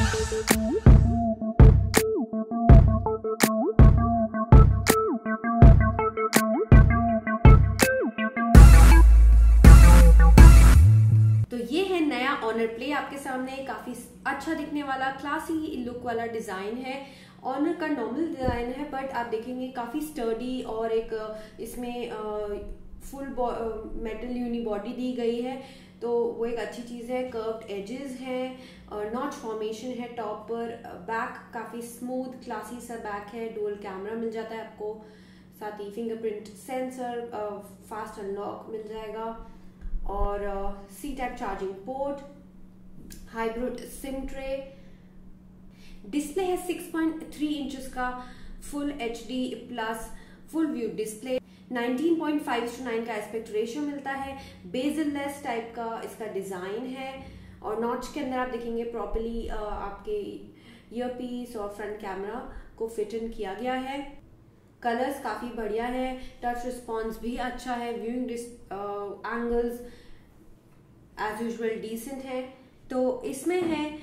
तो ये है नया ऑनर प्ले आपके सामने, काफी अच्छा दिखने वाला क्लासी लुक वाला डिजाइन है। ऑनर का नॉर्मल डिजाइन है बट आप देखेंगे काफी स्टर्डी और एक इसमें फुल मेटल यूनी बॉडी दी गई है, तो वो एक अच्छी चीज है। कर्व्ड एजेस है, नॉच फॉर्मेशन है टॉप पर, बैक काफी स्मूथ क्लासी सा बैक है, डुअल कैमरा मिल जाता है आपको, साथ ही फिंगरप्रिंट सेंसर, फास्ट अनलॉक मिल जाएगा और C type charging port, hybrid SIM tray. Display है 6.3 इंचेस का full HD plus full view display. 19.5:9 का एस्पेक्ट रेशियो मिलता है। बेजल लेस टाइप का इसका डिजाइन है और नॉच के अंदर आप देखेंगे प्रॉपर्ली आपके ईयरपीस और फ्रंट कैमरा को फिट इन किया गया है। कलर्स काफी बढ़िया है, टच रिस्पॉन्स भी अच्छा है, viewing angles as usual decent है। तो इसमें है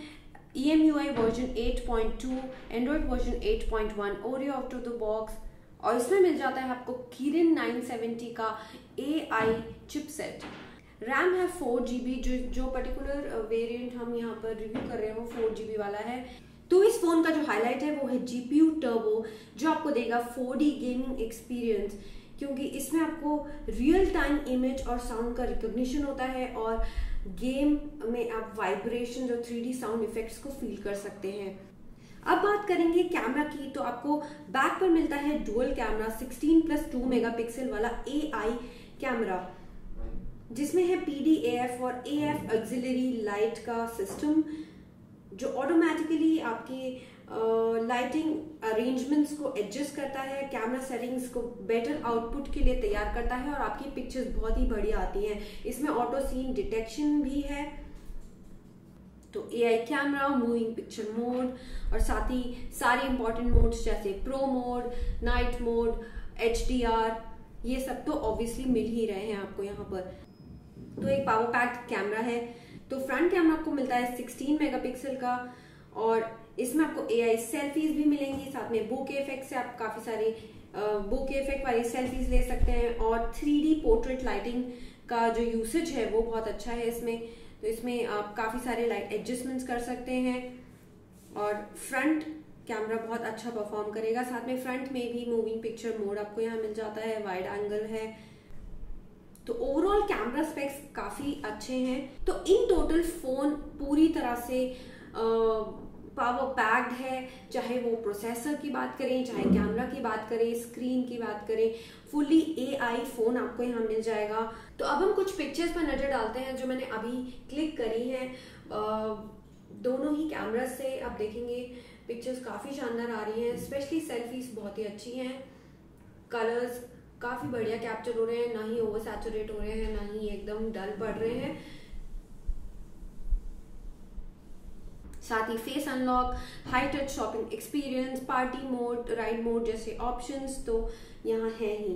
EMUI version 8.2, Android version 8.1, Oreo out of the box, और इसमें मिल जाता है आपको Kirin 970 का AI चिपसेट। रैम है 4GB, जो पर्टिकुलर वेरिएंट हम यहाँ पर रिव्यू कर रहे हैं वो 4GB वाला है। तो इस फोन का जो हाईलाइट है वो है GPU टर्बो, जो आपको देगा 4D गेमिंग एक्सपीरियंस, क्योंकि इसमें आपको रियल टाइम इमेज और साउंड का रिकॉग्निशन होता है और गेम में आप वाइब्रेशन और 3D साउंड इफेक्ट्स को फील कर सकते हैं। अब बात करेंगे कैमरा की, तो आपको बैक पर मिलता है डुअल कैमरा 16+2 मेगापिक्सल वाला AI कैमरा, जिसमें है PD-AF और AF ऑक्सिलरी लाइट का सिस्टम, जो ऑटोमेटिकली आपके लाइटिंग अरेंजमेंट्स को एडजस्ट करता है, कैमरा सेटिंग्स को बेटर आउटपुट के लिए तैयार करता है और आपकी पिक्चर्स बहुत ही बढ़िया आती हैं। इसमें ऑटो सीन डिटेक्शन भी है, तो AI camera, moving picture mode और साथ ही सारे इंपॉर्टेंट मोड्स जैसे pro mode, night mode, HDR, ये सब तो ऑब्वियसली मिल ही रहे हैं आपको यहाँ पर। तो एक पावर पैक्ड कैमरा है। तो फ्रंट कैमरा आपको मिलता है 16 मेगापिक्सल का और इसमें आपको AI सेल्फीज भी मिलेंगी, साथ में बोके इफेक्ट से आप काफी सारी बोके इफेक्ट वाली सेल्फीज ले सकते हैं और 3D पोर्ट्रेट लाइटिंग का जो यूसेज है वो बहुत अच्छा है इसमें। तो इसमें आप काफी सारे लाइट एडजस्टमेंट्स कर सकते हैं और फ्रंट कैमरा बहुत अच्छा परफॉर्म करेगा। साथ में फ्रंट में भी मूविंग पिक्चर मोड आपको यहाँ मिल जाता है, वाइड एंगल है। तो ओवरऑल कैमरा स्पेक्स काफी अच्छे हैं। तो इन टोटल फोन पूरी तरह से पावर पैक्ड है, चाहे वो प्रोसेसर की बात करें, चाहे कैमरा की बात करें, स्क्रीन की बात करें, फुली AI फोन आपको यहाँ मिल जाएगा। तो अब हम कुछ पिक्चर्स पर नजर डालते हैं जो मैंने अभी क्लिक करी हैं। दोनों ही कैमरा से आप देखेंगे पिक्चर्स काफी शानदार आ रही हैं, स्पेशली सेल्फीज बहुत ही अच्छी हैं। कलर्स काफी बढ़िया कैप्चर हो रहे हैं, ना ही ओवर सैचुरेट हो रहे हैं, ना ही एकदम डल पड़ रहे हैं। साथ ही face unlock, high touch shopping experience, party mode, ride mode जैसे ऑप्शंस तो यहाँ है ही।